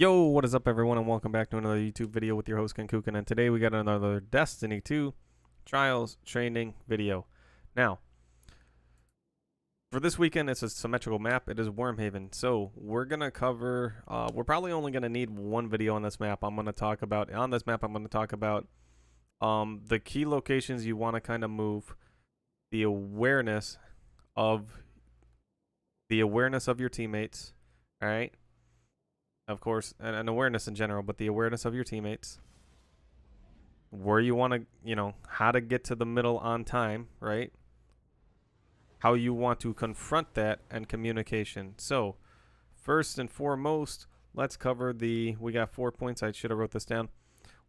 Yo, what is up everyone, and welcome back to another YouTube video with your host Kenkukun, and today we got another Destiny 2 Trials Training video. Now, for this weekend, it's a symmetrical map. It is Wormhaven, so we're going to cover, we're probably only going to need one video on this map. I'm going to talk about the key locations you want to kind of move, the awareness of your teammates, alright? Of course, an awareness in general, but the awareness of your teammates, where you want to, how to get to the middle on time, right? How you want to confront that, and communication. So, first and foremost, let's cover we got 4 points. I should have wrote this down.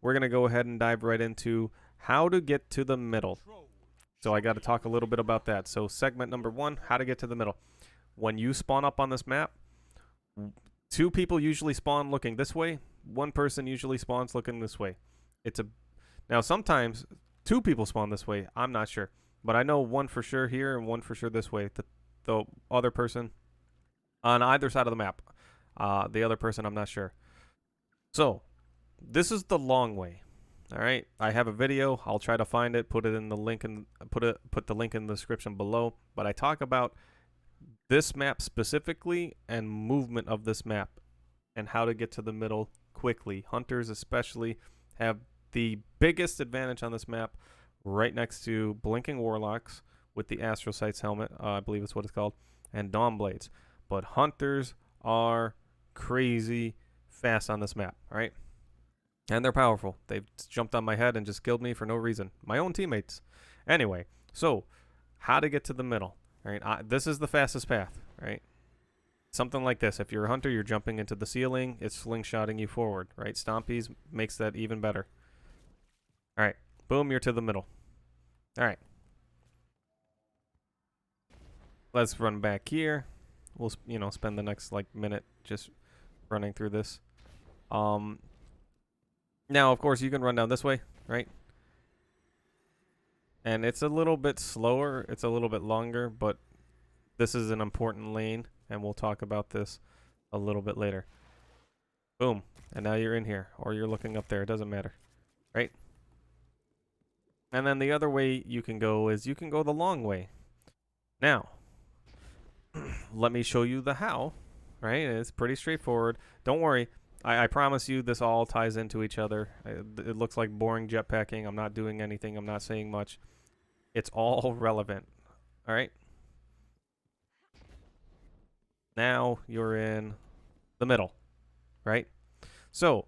We're going to go ahead and dive right into how to get to the middle. So I got to talk a little bit about that. So segment number 1, how to get to the middle. When you spawn up on this map, 2 people usually spawn looking this way. 1 person usually spawns looking this way. Now sometimes 2 people spawn this way. I'm not sure, but I know 1 for sure here and 1 for sure this way. The other person on either side of the map. The other person, I'm not sure. So this is the long way. All right. I have a video. I'll try to find it. Put it in the link and put the link in the description below. But I talk about this map specifically and movement of this map and how to get to the middle quickly. Hunters especially have the biggest advantage on this map, right next to blinking warlocks with the astrocytes helmet, I believe it's what it's called, and dawn blades. But hunters are crazy fast on this map, right? And they're powerful. They've jumped on my head and just killed me for no reason. My own teammates. Anyway, so how to get to the middle. Right, this is the fastest path, right? Something like this. If you're a hunter, you're jumping into the ceiling. It's slingshotting you forward, right? Stompies makes that even better. All right, boom, you're to the middle. All right. Let's run back here. We'll, spend the next minute just running through this. Now, of course, you can run down this way, right? And it's a little bit slower, it's a little bit longer, but this is an important lane, and we'll talk about this a little bit later. Boom. And now you're in here, or you're looking up there. It doesn't matter, right? And then the other way you can go is you can go the long way. Now, let me show you the how, right? It's pretty straightforward. Don't worry. I promise you this all ties into each other. It looks like boring jetpacking. I'm not doing anything. I'm not saying much. It's all relevant. All right. Now you're in the middle, right? So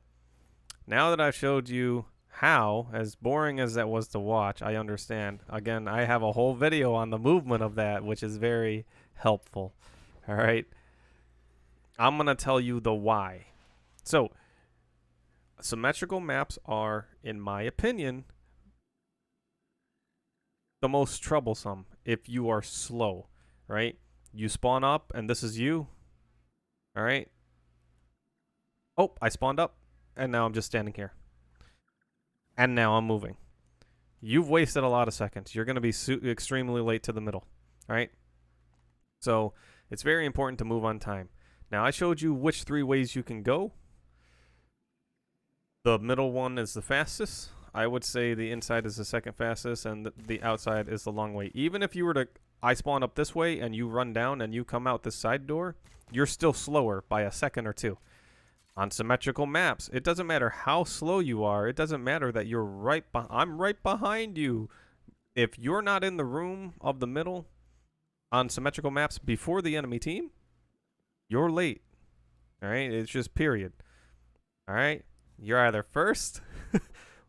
now that I've showed you how, as boring as that was to watch, I understand. Again, I have a whole video on the movement of that, which is very helpful. All right. I'm going to tell you the why. So, symmetrical maps are, in my opinion, the most troublesome if you are slow, right? You spawn up, and this is you, all right? Oh, I spawned up, and now I'm just standing here. And now I'm moving. You've wasted a lot of seconds. You're going to be extremely late to the middle, all right? So, it's very important to move on time. Now, I showed you which 3 ways you can go. The middle one is the fastest. I would say the inside is the second fastest, and the outside is the long way. Even if you were to, I spawn up this way and you run down and you come out this side door, you're still slower by a second or 2. On symmetrical maps, it doesn't matter how slow you are. It doesn't matter that you're I'm right behind you. If you're not in the room of the middle on symmetrical maps before the enemy team, you're late. All right? It's just period. All right? You're either first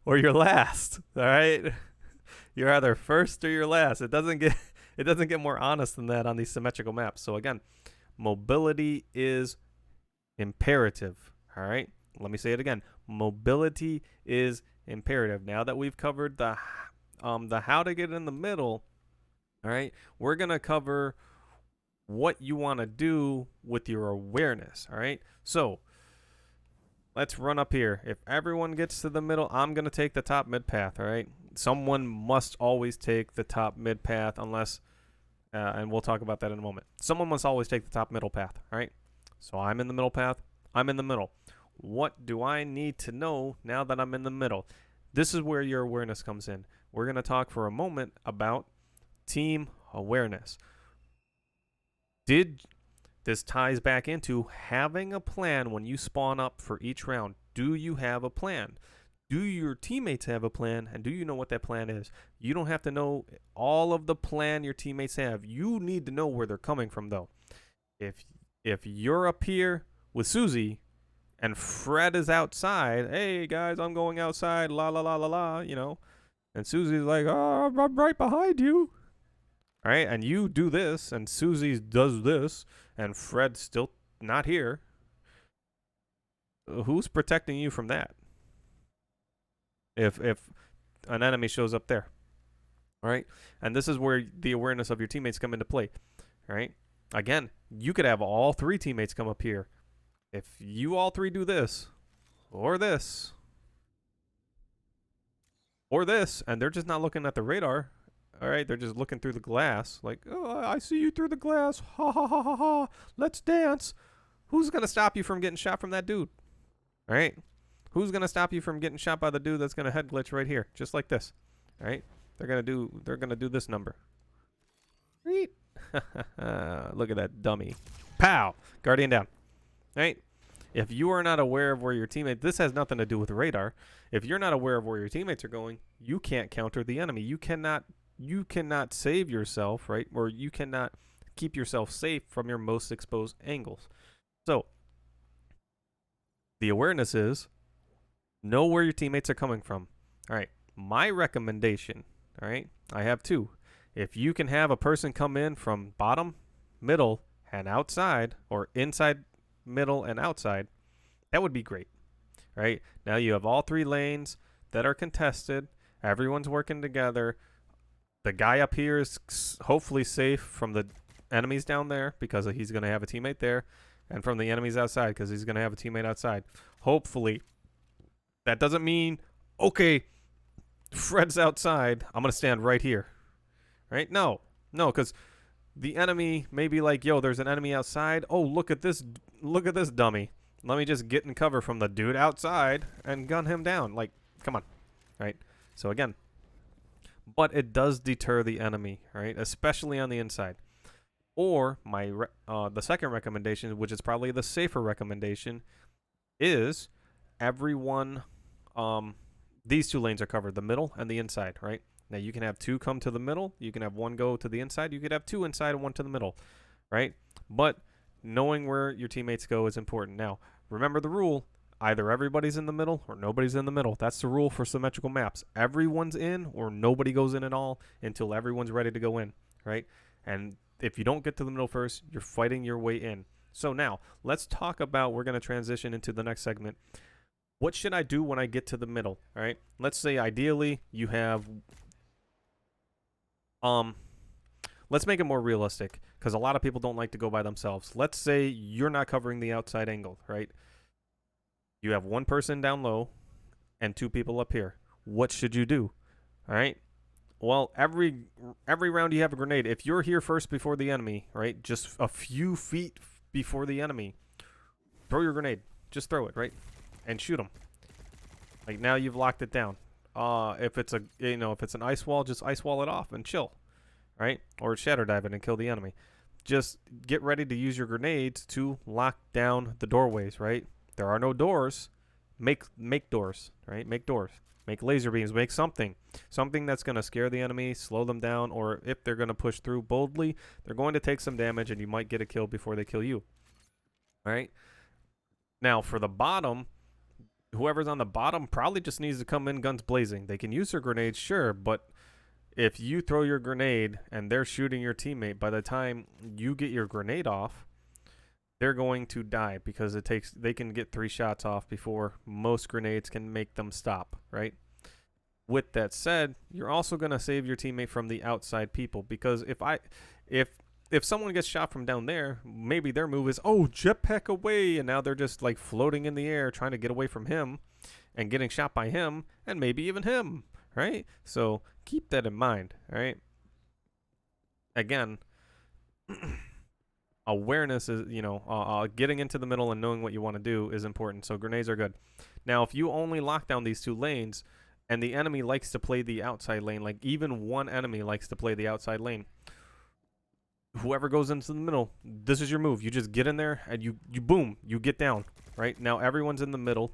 or you're last. All right? You're either first or you're last. It doesn't get more honest than that on these symmetrical maps. So again, mobility is imperative. All right? Let me say it again. Mobility is imperative. Now that we've covered the how to get in the middle, all right? We're going to cover what you want to do with your awareness, all right? So, let's run up here. If everyone gets to the middle, I'm going to take the top mid path, all right? Someone must always take the top mid path unless, and we'll talk about that in a moment. Someone must always take the top middle path, all right? So I'm in the middle path. I'm in the middle. What do I need to know now that I'm in the middle? This is where your awareness comes in. We're going to talk for a moment about team awareness. This ties back into having a plan when you spawn up for each round. Do you have a plan? Do your teammates have a plan? And do you know what that plan is? You don't have to know all of the plan your teammates have. You need to know where they're coming from, though. If you're up here with Susie and Fred is outside, hey guys, I'm going outside, la la la la la, you know, and Susie's like, oh, I'm right behind you. All right, and you do this, and Susie does this, and Fred's still not here. Who's protecting you from that? If an enemy shows up there, all right? And this is where the awareness of your teammates come into play, all right? Again, you could have all three teammates come up here. If you all three do this, or this, or this, and they're just not looking at the radar, all right, they're just looking through the glass, like, oh, I see you through the glass, ha ha ha ha ha, let's dance. Who's gonna stop you from getting shot from that dude? All right, who's gonna stop you from getting shot by the dude that's gonna head glitch right here, just like this? All right, they're gonna do this number. Look at that dummy. Pow! Guardian down. All right. If you are not aware of where your teammate, this has nothing to do with radar. If you're not aware of where your teammates are going, you can't counter the enemy. You cannot save yourself, right? Or you cannot keep yourself safe from your most exposed angles. So the awareness is know where your teammates are coming from. All right. My recommendation, all right, I have two. If you can have a person come in from bottom, middle, and outside, or inside, middle, and outside, that would be great, right? Now you have all three lanes that are contested. Everyone's working together. The guy up here is hopefully safe from the enemies down there because he's going to have a teammate there, and from the enemies outside because he's going to have a teammate outside. Hopefully. That doesn't mean, okay, Fred's outside, I'm going to stand right here. Right? No, because the enemy may be like, yo, there's an enemy outside. Oh, look at this dummy. Let me just get in cover from the dude outside and gun him down. Like, come on, right? So again, but it does deter the enemy, right? Especially on the inside. Or the second recommendation, which is probably the safer recommendation, is everyone. These two lanes are covered, the middle and the inside, right? Now, you can have two come to the middle. You can have one go to the inside. You could have two inside and one to the middle, right? But knowing where your teammates go is important. Now, remember the rule. Either everybody's in the middle or nobody's in the middle. That's the rule for symmetrical maps. Everyone's in or nobody goes in at all until everyone's ready to go in, right? And if you don't get to the middle first, you're fighting your way in. So now, let's talk about, we're going to transition into the next segment. What should I do when I get to the middle, all right? Let's say ideally you have... let's make it more realistic because a lot of people don't like to go by themselves. Let's say you're not covering the outside angle, right? You have one person down low and two people up here. What should you do? All right. Well, every round you have a grenade. If you're here first before the enemy, right? Just a few feet before the enemy, throw your grenade. Just throw it, right? And shoot them. Like now you've locked it down. If it's an ice wall, just ice wall it off and chill, right? Or shadow dive it and kill the enemy. Just get ready to use your grenades to lock down the doorways, right? There are no doors. Make doors, right? Make doors. Make laser beams. Make something that's going to scare the enemy, slow them down, or if they're going to push through boldly, they're going to take some damage and you might get a kill before they kill you. All right? Now, for the bottom, whoever's on the bottom probably just needs to come in guns blazing. They can use their grenades, sure, but if you throw your grenade and they're shooting your teammate, by the time you get your grenade off, they're going to die because they can get 3 shots off before most grenades can make them stop, right? With that said, you're also going to save your teammate from the outside people because if someone gets shot from down there, maybe their move is, oh, jetpack away, and now they're just like floating in the air trying to get away from him and getting shot by him and maybe even him, right? So keep that in mind, all right? Again, awareness is, getting into the middle and knowing what you want to do is important. So grenades are good. Now, if you only lock down these 2 lanes and the enemy likes to play the outside lane, like even one enemy likes to play the outside lane, whoever goes into the middle, this is your move. You just get in there and you boom, you get down, right? Now everyone's in the middle,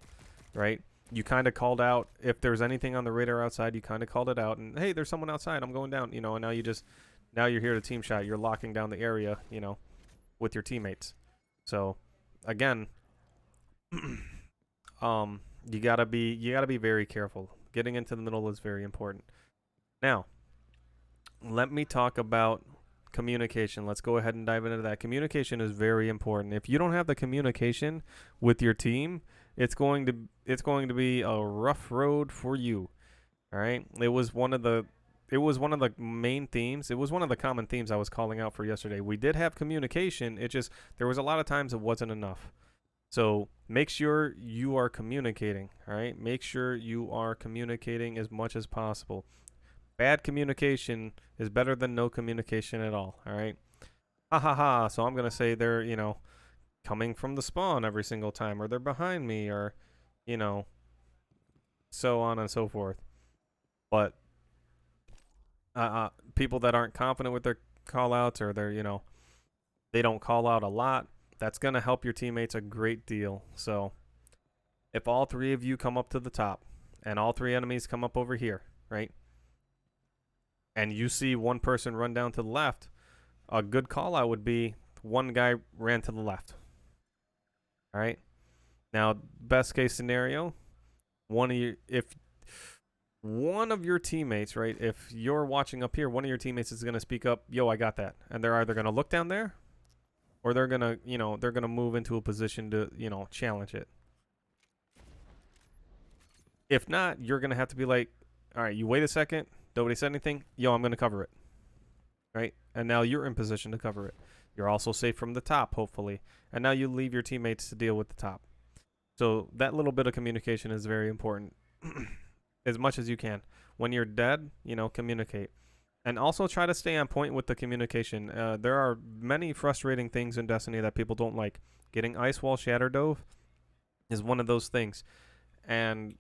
right? You kind of called out if there's anything on the radar outside, you kind of called it out and hey, there's someone outside, I'm going down, and now now you're here to team shot. You're locking down the area, with your teammates. So again, you gotta be very careful. Getting into the middle is very important. Now, let me talk about communication. Let's go ahead and dive into that. Communication is very important. If you don't have the communication with your team, it's going to be a rough road for you. All right? It was one of the main themes. It was one of the common themes I was calling out for yesterday. We did have communication. It just there was a lot of times it wasn't enough. So make sure you are communicating. All right? Make sure you are communicating as much as possible. Bad communication is better than no communication at all. All right. Ha ha ha. So I'm going to say they're, coming from the spawn every single time, or they're behind me, or, so on and so forth. But people that aren't confident with their call outs, or they're, they don't call out a lot, that's going to help your teammates a great deal. So if all 3 of you come up to the top and all 3 enemies come up over here, right? And you see one person run down to the left, a good call out would be one guy ran to the left. All right. Now, best case scenario, if one of your teammates, right, if you're watching up here, one of your teammates is going to speak up, yo, I got that. And they're either going to look down there or they're going to, they're going to move into a position to, challenge it. If not, you're going to have to be like, all right, you wait a second. Nobody said anything. Yo, I'm going to cover it. Right? And now you're in position to cover it. You're also safe from the top, hopefully. And now you leave your teammates to deal with the top. So that little bit of communication is very important. As much as you can. When you're dead, communicate. And also try to stay on point with the communication. There are many frustrating things in Destiny that people don't like. Getting Ice Wall Shatter Dove is one of those things. And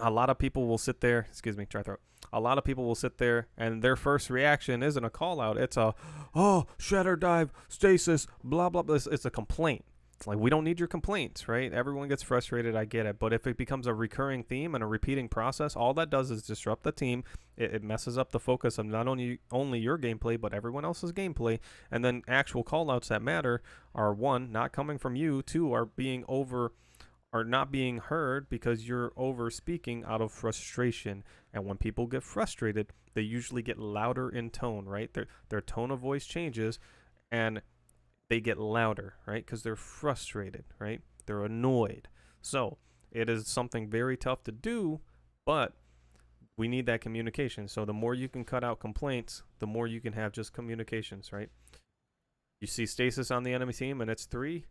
a lot of people will sit there, dry throat. A lot of people will sit there and their first reaction isn't a call out. It's shatter dive, stasis, blah, blah, blah. It's a complaint. It's like, we don't need your complaints, right? Everyone gets frustrated. I get it. But if it becomes a recurring theme and a repeating process, all that does is disrupt the team. It messes up the focus of not only your gameplay, but everyone else's gameplay. And then actual call outs that matter are 1, not coming from you, 2, are not being heard because you're over speaking out of frustration. And when people get frustrated, they usually get louder in tone, right? Their tone of voice changes and they get louder, right? Because they're frustrated, right? They're annoyed. So it is something very tough to do, but we need that communication. So the more you can cut out complaints, the more you can have just communications, right? You see stasis on the enemy team and it's 3.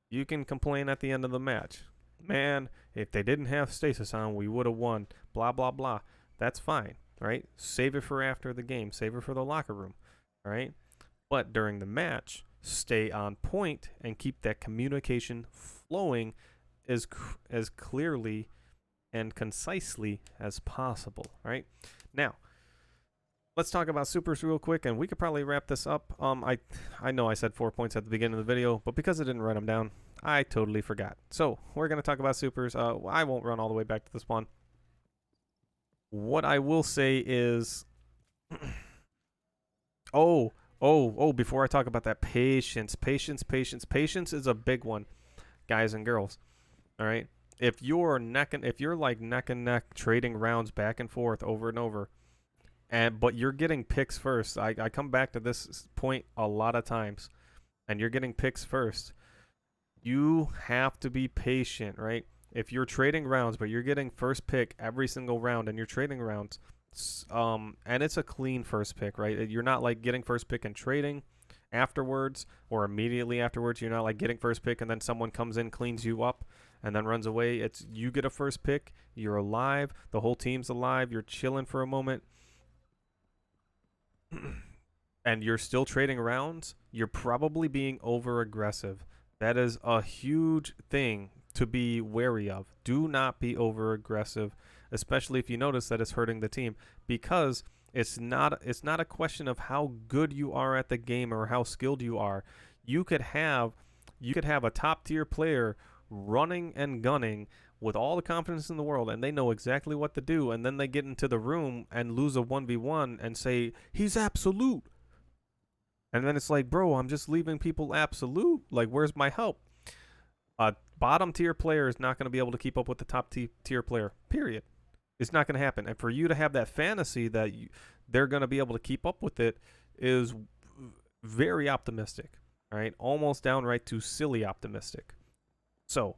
You can complain at the end of the match. Man, if they didn't have stasis on, we would have won. Blah, blah, blah. That's fine, right? Save it for after the game. Save it for the locker room, all right? But during the match, stay on point and keep that communication flowing as clearly and concisely as possible, right? Now, let's talk about supers real quick, and we could probably wrap this up. I know I said 4 points at the beginning of the video, but because I didn't write them down, I totally forgot. So we're going to talk about supers. I won't run all the way back to the spawn. What I will say is... before I talk about that, patience is a big one, guys and girls. All right? If you're like neck and neck trading rounds back and forth over and over, but you're getting picks first. I come back to this point a lot of times, and you're getting picks first. You have to be patient, right? If you're trading rounds, but you're getting first pick every single round, and you're trading rounds, and it's a clean first pick, right? You're not like getting first pick and trading afterwards or immediately afterwards. You're not like getting first pick and then someone comes in, cleans you up, and then runs away. It's you get a first pick, you're alive, the whole team's alive, you're chilling for a moment. and you're still trading rounds, you're probably being over aggressive. That is a huge thing to be wary of. Do not be over aggressive, especially if you notice that it's hurting the team, because it's not a question of how good you are at the game or how skilled you are. You could have a top tier player running and gunning with all the confidence in the world, and they know exactly what to do, and then they get into the room and lose a 1v1 and say he's absolute. And then it's like, bro, I'm just leaving people absolute. Like, where's my help? A bottom tier player is not going to be able to keep up with the top tier player, period. It's not going to happen. And for you to have that fantasy that they're going to be able to keep up with it is very optimistic, right? Almost downright to silly optimistic. So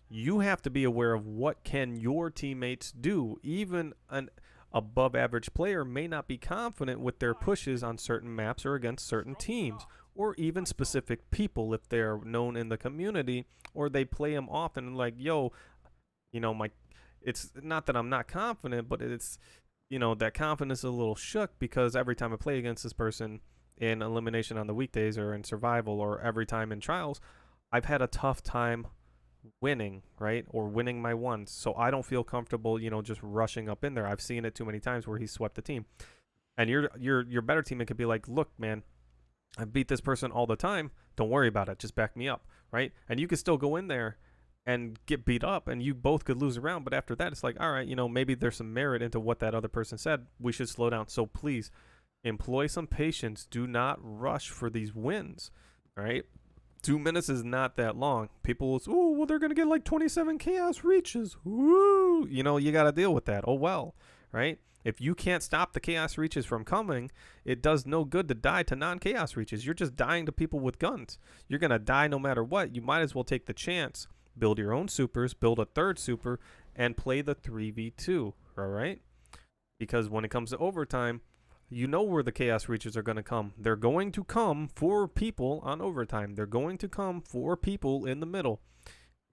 you have to be aware of what can your teammates do. Even an above average player may not be confident with their pushes on certain maps or against certain teams, or even specific people if they're known in the community or they play them often. Like, yo, it's not that I'm not confident, but it's, that confidence is a little shook because every time I play against this person in elimination on the weekdays or in survival or every time in trials, I've had a tough time winning, right? Or winning my ones. So I don't feel comfortable, just rushing up in there. I've seen it too many times where he swept the team. And your better teammate could be like, look, man, I beat this person all the time. Don't worry about it. Just back me up, right? And you could still go in there and get beat up, and you both could lose a round. But after that, it's like, all right, maybe there's some merit into what that other person said. We should slow down. So please employ some patience. Do not rush for these wins, all right? 2 minutes is not that long. People will say, oh, well, they're going to get like 27 chaos reaches. Woo! You got to deal with that. Oh, well, right? If you can't stop the chaos reaches from coming, it does no good to die to non-chaos reaches. You're just dying to people with guns. You're going to die no matter what. You might as well take the chance, build your own supers, build a third super, and play the 3v2, all right? Because when it comes to overtime, you know where the chaos reaches are going to come. They're going to come for people on overtime. They're going to come for people in the middle.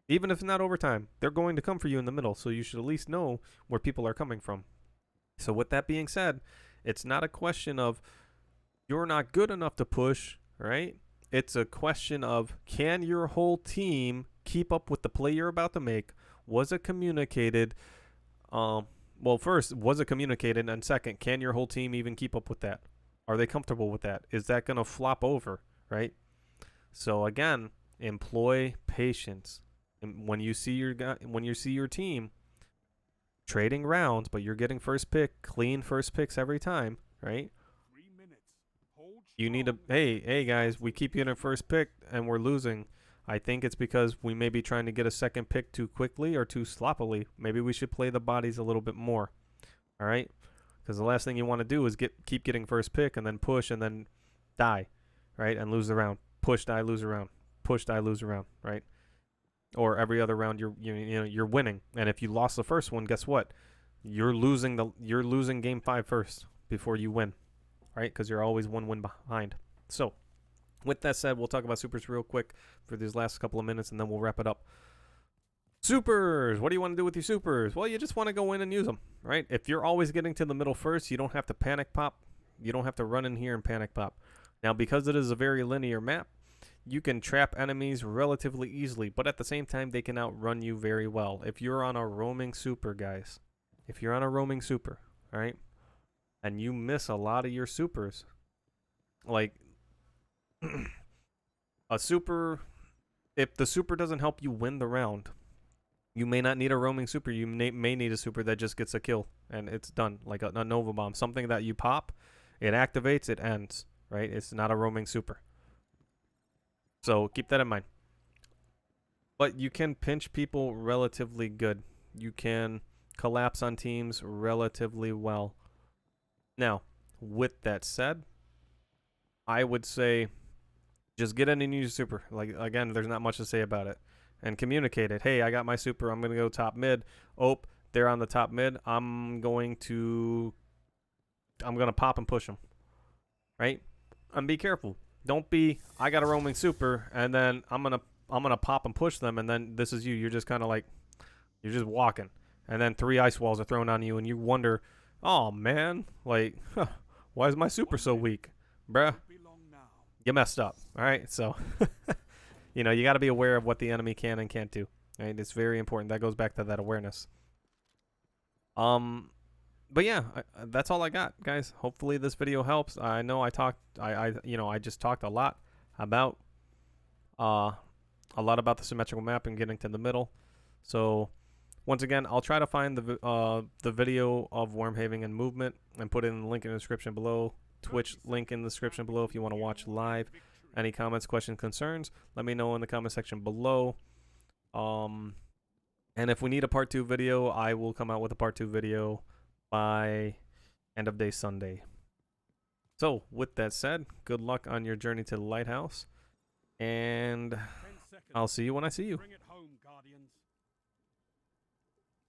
Even if it's not overtime, they're going to come for you in the middle. So you should at least know where people are coming from. So with that being said, it's not a question of you're not good enough to push, right? It's a question of, can your whole team keep up with the play you're about to make? Was it communicated? Well, first, was it communicated? And second, can your whole team even keep up with that? Are they comfortable with that? Is that going to flop over, right? So again, employ patience. And when you see your team trading rounds, but you're getting first pick, clean first picks every time, right? 3 minutes. You need to, hey guys, we keep getting first pick and we're losing. I think it's because we may be trying to get a second pick too quickly or too sloppily. Maybe we should play the bodies a little bit more. All right? Because the last thing you want to do is keep getting first pick and then push and then die, right? And lose the round. Push, die, lose a round. Push, die, lose a round, right? Or every other round you're winning. And if you lost the first one, guess what? You're losing game 5 first before you win, right? Because you're always one win behind. So, with that said, we'll talk about supers real quick for these last couple of minutes, and then we'll wrap it up. Supers! What do you want to do with your supers? Well, you just want to go in and use them, right? If you're always getting to the middle first, you don't have to panic pop. You don't have to run in here and panic pop. Now, because it is a very linear map, you can trap enemies relatively easily, but at the same time, they can outrun you very well. If you're on a roaming super, guys, if you're on a roaming super, all right, and you miss a lot of your supers, like a super, if the super doesn't help you win the round, you may not need a roaming super. You may need a super that just gets a kill and it's done, like a Nova Bomb, something that you pop, it activates, it ends, right? It's not a roaming super. So keep that in mind. But you can pinch people relatively good. You can collapse on teams relatively well. Now, with that said, I would say just get in and use super. Like, again, there's not much to say about it. And communicate it. Hey, I got my super. I'm going to go top mid. Oh, they're on the top mid. I'm going to pop and push them. Right? And be careful. Don't be, I got a roaming super, and then I'm gonna pop and push them, and then this is you. You're just kind of like, you're just walking, and then 3 ice walls are thrown on you, and you wonder, oh man, like, why is my super so weak, bruh? you messed up. All right, so you know, you got to be aware of what the enemy can and can't do. Right, it's very important. That goes back to that awareness. But yeah, that's all I got, guys. Hopefully this video helps. I know I just talked a lot about the symmetrical map and getting to the middle. So once again, I'll try to find the video of Wormhaven and movement and put it in the link in the description below. Twitch link in the description below if you want to watch live. Any comments, questions, concerns, let me know in the comment section below. And if we need a part 2 video, I will come out with a part 2 video by end of day Sunday. So with that said, good luck on your journey to the lighthouse, and I'll see you when I see you.